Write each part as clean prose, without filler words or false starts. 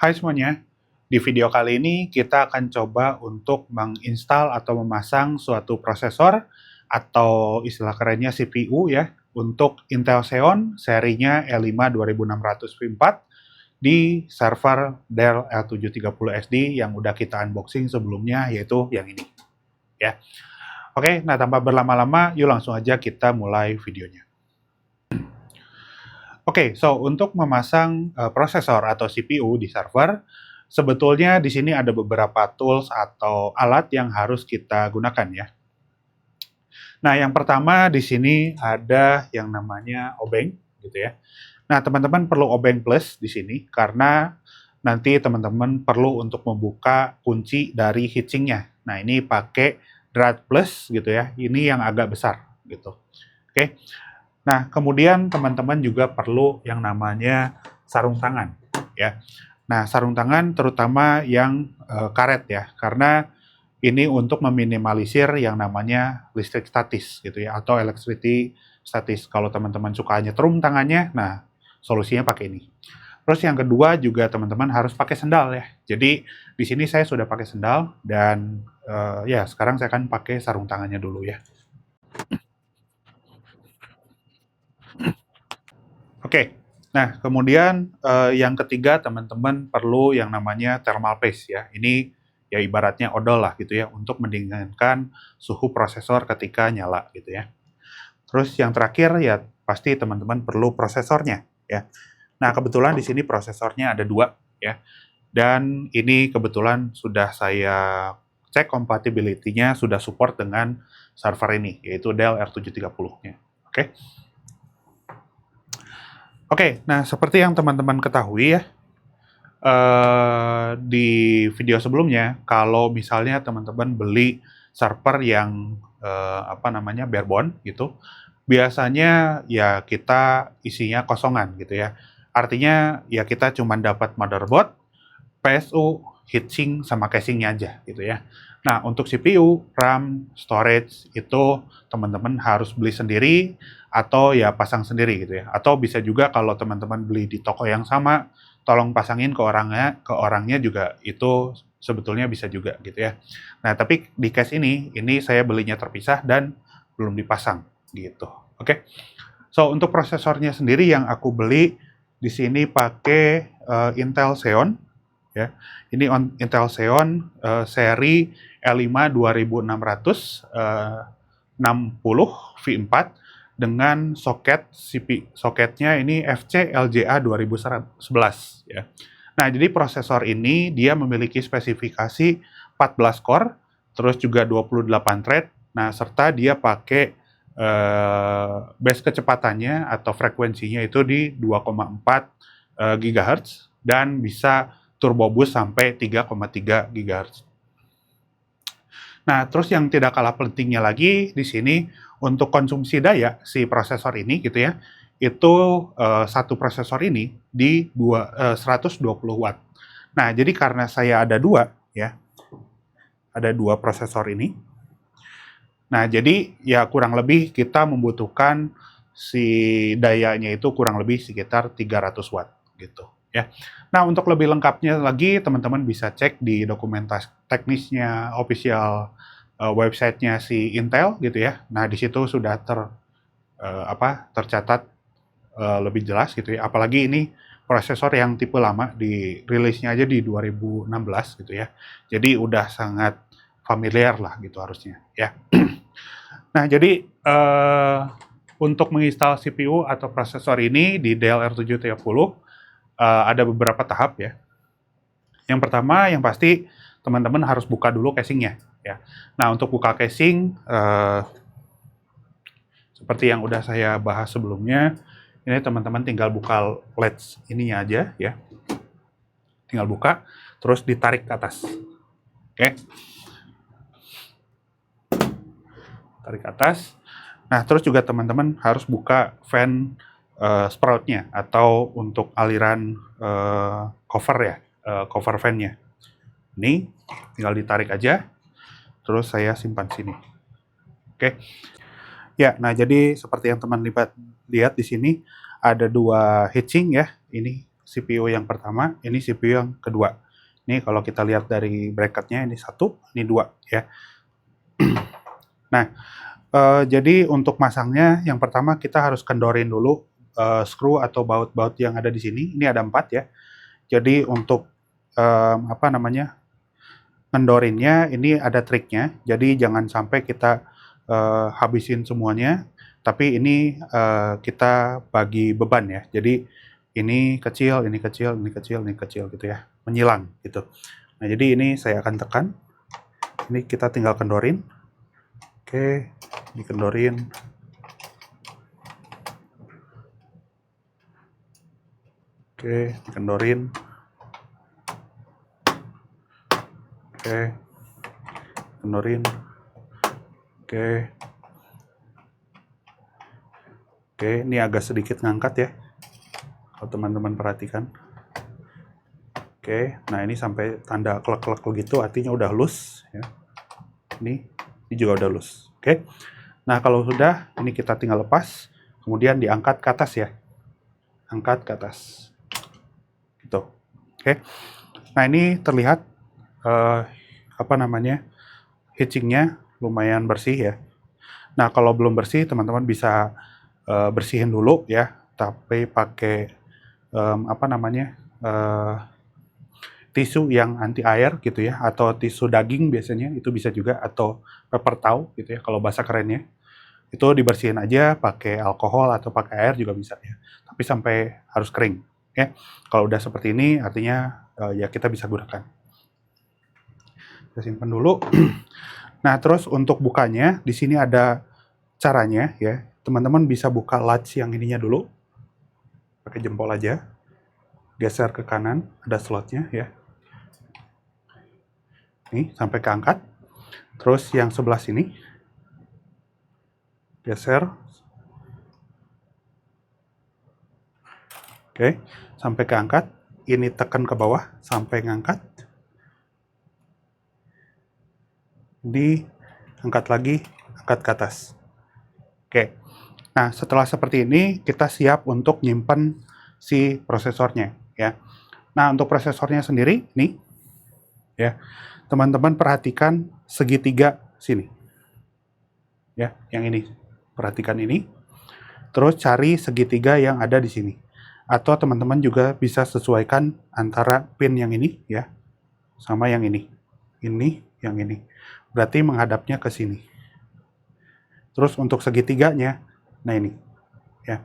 Hai semuanya, di video kali ini kita akan coba untuk menginstal atau memasang suatu prosesor atau istilah kerennya CPU ya untuk Intel Xeon serinya E5 2600V4 di server Dell L730SD yang udah kita unboxing sebelumnya, yaitu yang ini ya. Oke, nah tanpa berlama-lama, yuk langsung aja kita mulai videonya. Oke, so untuk memasang prosesor atau CPU di server, sebetulnya di sini ada beberapa tools atau alat yang harus kita gunakan ya. Nah, yang pertama di sini ada yang namanya obeng, gitu ya. Nah, teman-teman perlu obeng plus di sini karena nanti teman-teman perlu untuk membuka kunci dari heatsinknya. Nah, ini pakai Drat plus gitu ya. Ini yang agak besar gitu. Oke. Nah, kemudian teman-teman juga perlu yang namanya sarung tangan, ya. Nah, sarung tangan terutama yang karet ya, karena ini untuk meminimalisir yang namanya listrik statis gitu ya, atau electricity statis. Kalau teman-teman suka nyetrum tangannya, nah solusinya pakai ini. Terus yang kedua juga teman-teman harus pakai sendal ya. Jadi di sini saya sudah pakai sendal dan ya sekarang saya akan pakai sarung tangannya dulu ya. Oke, nah kemudian yang ketiga teman-teman perlu yang namanya thermal paste ya. Ini ya ibaratnya odol lah gitu ya untuk mendinginkan suhu prosesor ketika nyala gitu ya. Terus yang terakhir ya pasti teman-teman perlu prosesornya ya. Nah kebetulan di sini prosesornya ada dua ya. Dan ini kebetulan sudah saya cek compatibility-nya sudah support dengan server ini yaitu Dell R730-nya. Oke. Oke, nah seperti yang teman-teman ketahui ya, di video sebelumnya, kalau misalnya teman-teman beli server yang barebone gitu, biasanya ya kita isinya kosongan gitu ya. Artinya ya kita cuma dapat motherboard, PSU, heatsink, sama casingnya aja gitu ya. Nah, untuk CPU, RAM, storage itu teman-teman harus beli sendiri atau ya pasang sendiri gitu ya. Atau bisa juga kalau teman-teman beli di toko yang sama, tolong pasangin ke orangnya juga itu sebetulnya bisa juga gitu ya. Nah, tapi di case ini saya belinya terpisah dan belum dipasang gitu. Oke. So, untuk prosesornya sendiri yang aku beli di sini pakai Intel Xeon ya. Ini Intel Xeon seri E5 2600 60 V4 dengan soketnya ini FC LGA 2011 ya. Nah, jadi prosesor ini dia memiliki spesifikasi 14 core, terus juga 28 thread. Nah, serta dia pakai base kecepatannya atau frekuensinya itu di 2,4 GHz dan bisa turbo boost sampai 3,3 GHz. Nah, terus yang tidak kalah pentingnya lagi di sini untuk konsumsi daya si prosesor ini gitu ya, itu satu prosesor ini di 120 watt. Nah, jadi karena saya ada dua ya, ada dua prosesor ini. Nah, jadi ya kurang lebih kita membutuhkan si dayanya itu kurang lebih sekitar 300 watt gitu ya. Nah, untuk lebih lengkapnya lagi teman-teman bisa cek di dokumentasi teknisnya official websitenya si Intel gitu ya. Nah, di situ sudah tercatat lebih jelas gitu ya. Apalagi ini prosesor yang tipe lama, di rilisnya aja di 2016 gitu ya. Jadi udah sangat familiar lah gitu harusnya ya. Nah, jadi untuk menginstal CPU atau prosesor ini di Dell R730 ada beberapa tahap ya. Yang pertama, yang pasti teman-teman harus buka dulu casingnya ya. Nah, untuk buka casing seperti yang udah saya bahas sebelumnya, ini teman-teman tinggal buka latch ininya aja ya. Tinggal buka, terus ditarik ke atas. Oke. Tarik ke atas. Nah, terus juga teman-teman harus buka fan sproutnya atau untuk aliran cover ya, cover fan-nya. Ini tinggal ditarik aja, terus saya simpan sini. Oke. Ya, nah jadi seperti yang teman lihat di sini ada dua heatsink ya. Ini CPU yang pertama, ini CPU yang kedua. Ini kalau kita lihat dari bracketnya, ini 1, ini 2 ya. Nah, jadi untuk masangnya, yang pertama kita harus kendorin dulu screw atau baut-baut yang ada di sini. Ini ada 4 ya. Jadi untuk ngendorinnya ini ada triknya. Jadi jangan sampai kita habisin semuanya, tapi ini kita bagi beban ya. Jadi ini kecil, ini kecil, ini kecil, ini kecil gitu ya, menyilang gitu. Nah, jadi ini saya akan tekan. Ini kita tinggal kendorin. Oke, dikendorin. Oke, dikendorin. Oke, kendorin. Oke. Oke, ini agak sedikit ngangkat ya. Kalau teman-teman perhatikan. Oke, nah ini sampai tanda klek-klek gitu, artinya udah loose ya. Ini juga udah loose. Oke. Nah, kalau sudah, ini kita tinggal lepas, kemudian diangkat ke atas ya. Angkat ke atas. Gitu. Oke. Nah, ini terlihat hitchingnya lumayan bersih ya. Nah, kalau belum bersih, teman-teman bisa bersihin dulu ya, tapi pakai tisu yang anti air gitu ya, atau tisu daging biasanya itu bisa juga, atau paper towel gitu ya kalau bahasa kerennya. Itu dibersihin aja pakai alkohol atau pakai air juga bisa ya. Tapi sampai harus kering ya. Kalau udah seperti ini artinya ya kita bisa gunakan. Kita simpan dulu. Nah, terus untuk bukanya di sini ada caranya ya. Teman-teman bisa buka latch yang ininya dulu. Pakai jempol aja. Geser ke kanan, ada slotnya ya. Nih, sampai keangkat. Terus yang sebelah sini geser. Oke, sampai keangkat. Ini tekan ke bawah sampai ngangkat. Diangkat lagi, angkat ke atas. Oke. Nah, setelah seperti ini kita siap untuk nyimpen si prosesornya ya. Nah, untuk prosesornya sendiri nih ya. Teman-teman perhatikan segitiga sini. Ya, yang ini. Perhatikan ini. Terus cari segitiga yang ada di sini. Atau teman-teman juga bisa sesuaikan antara pin yang ini ya sama yang ini. Ini, yang ini. Berarti menghadapnya ke sini. Terus untuk segitiganya, nah ini ya.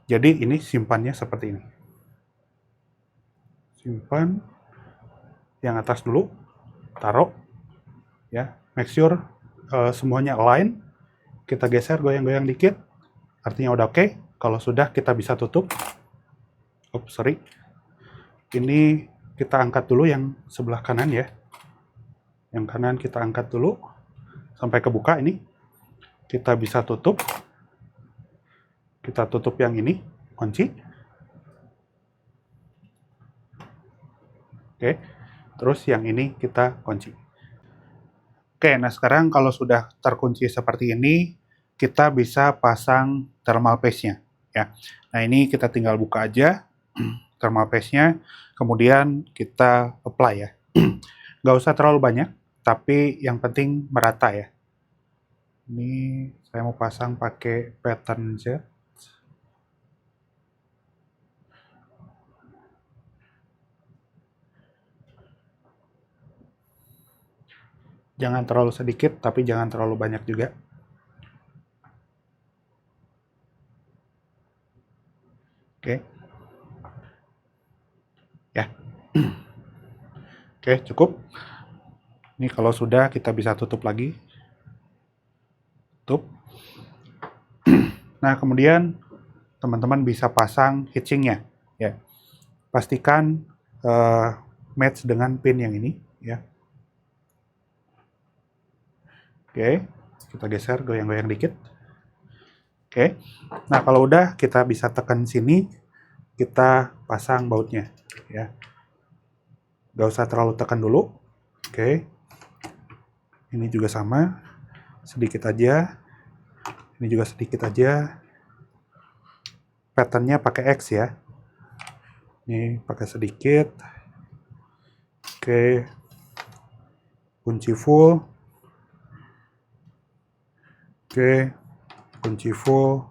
Jadi ini simpannya seperti ini. Simpan yang atas dulu, taruh ya. Make sure semuanya align. Kita geser, goyang-goyang dikit. Artinya udah oke. Kalau sudah kita bisa tutup. Oops, sorry. Ini kita angkat dulu yang sebelah kanan ya. Yang kanan kita angkat dulu sampai kebuka ini. Kita bisa tutup. Kita tutup yang ini, kunci. Oke. Terus yang ini kita kunci. Oke, nah sekarang kalau sudah terkunci seperti ini, kita bisa pasang thermal paste-nya ya. Nah, ini kita tinggal buka aja thermal paste-nya, kemudian kita apply ya. Nggak usah terlalu banyak, tapi yang penting merata ya. Ini saya mau pasang pakai pattern Z. Jangan terlalu sedikit, tapi jangan terlalu banyak juga. Oke. Ya. Oke, cukup. Ini kalau sudah kita bisa tutup lagi. Tutup. Nah, kemudian teman-teman bisa pasang heatsinknya ya. Pastikan match dengan pin yang ini ya. Oke, kita geser, goyang-goyang dikit. Oke, nah kalau udah kita bisa tekan sini, kita pasang bautnya ya. Gak usah terlalu tekan dulu. Oke, ini juga sama, sedikit aja. Ini juga sedikit aja. Patternnya pakai X ya. Ini pakai sedikit. Oke. Kunci full. Oke. Kunci full.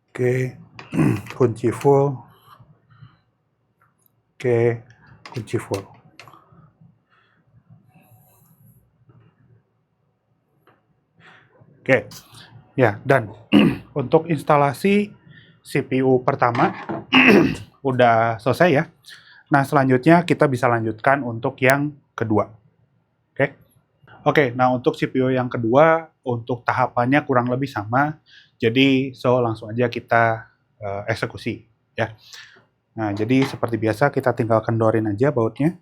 Oke. Kunci full. Oke. Kunci full. Oke. Ya, dan untuk instalasi CPU pertama udah selesai ya. Nah, selanjutnya kita bisa lanjutkan untuk yang kedua. Oke. Oke, nah untuk CPU yang kedua, untuk tahapannya kurang lebih sama. Jadi, langsung aja kita eksekusi ya. Nah, jadi seperti biasa kita tinggal kendorin aja bautnya.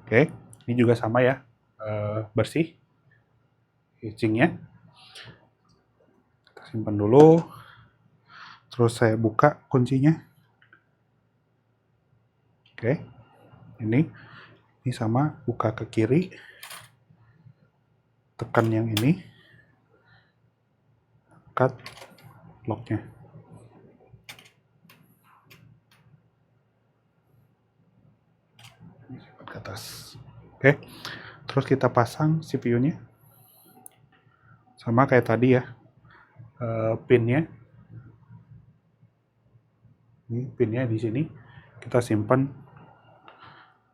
Oke, ini juga sama ya, bersih heatsinknya. Kita simpan dulu. Terus saya buka kuncinya. Oke, ini sama, buka ke kiri. Tekan yang ini. Cut locknya. Ke atas. Oke, terus kita pasang CPU-nya. Sama kayak tadi ya, pinnya. Ini pinnya di sini. Kita simpan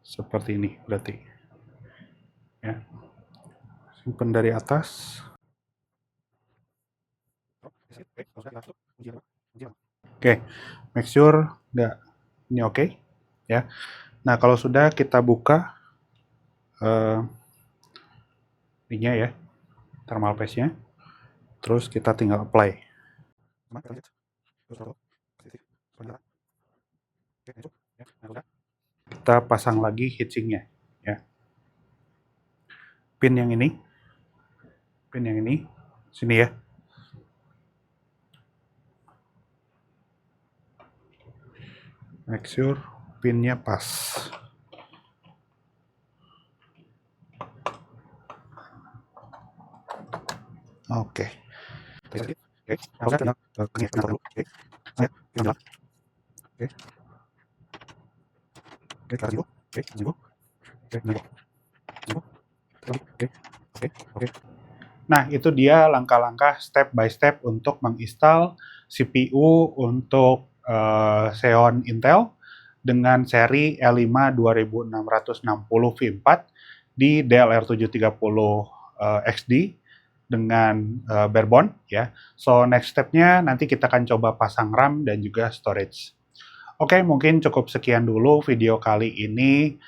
seperti ini berarti. Ya. Simpan dari atas. Oke, make sure ini oke ya. Nah, kalau sudah kita buka ininya ya, thermal paste-nya. Terus kita tinggal apply. Kita pasang lagi heatsinknya ya. Pin yang ini, sini ya. Make sure pinnya pas. Oke. Nah, itu dia langkah-langkah step by step untuk menginstal CPU untuk Xeon Intel dengan seri L5 2660 V4 di DLR730 XD dengan barebone ya. So next stepnya nanti kita akan coba pasang RAM dan juga storage. Oke, mungkin cukup sekian dulu video kali ini.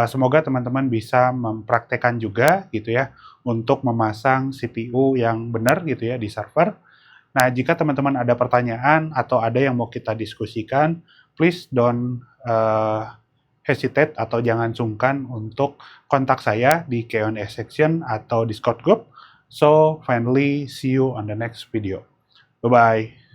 Semoga teman-teman bisa mempraktekkan juga gitu ya untuk memasang CPU yang benar gitu ya di server. Nah, jika teman-teman ada pertanyaan atau ada yang mau kita diskusikan, please don't hesitate atau jangan sungkan untuk kontak saya di Q&A section atau Discord group. So, finally, see you on the next video. Bye-bye.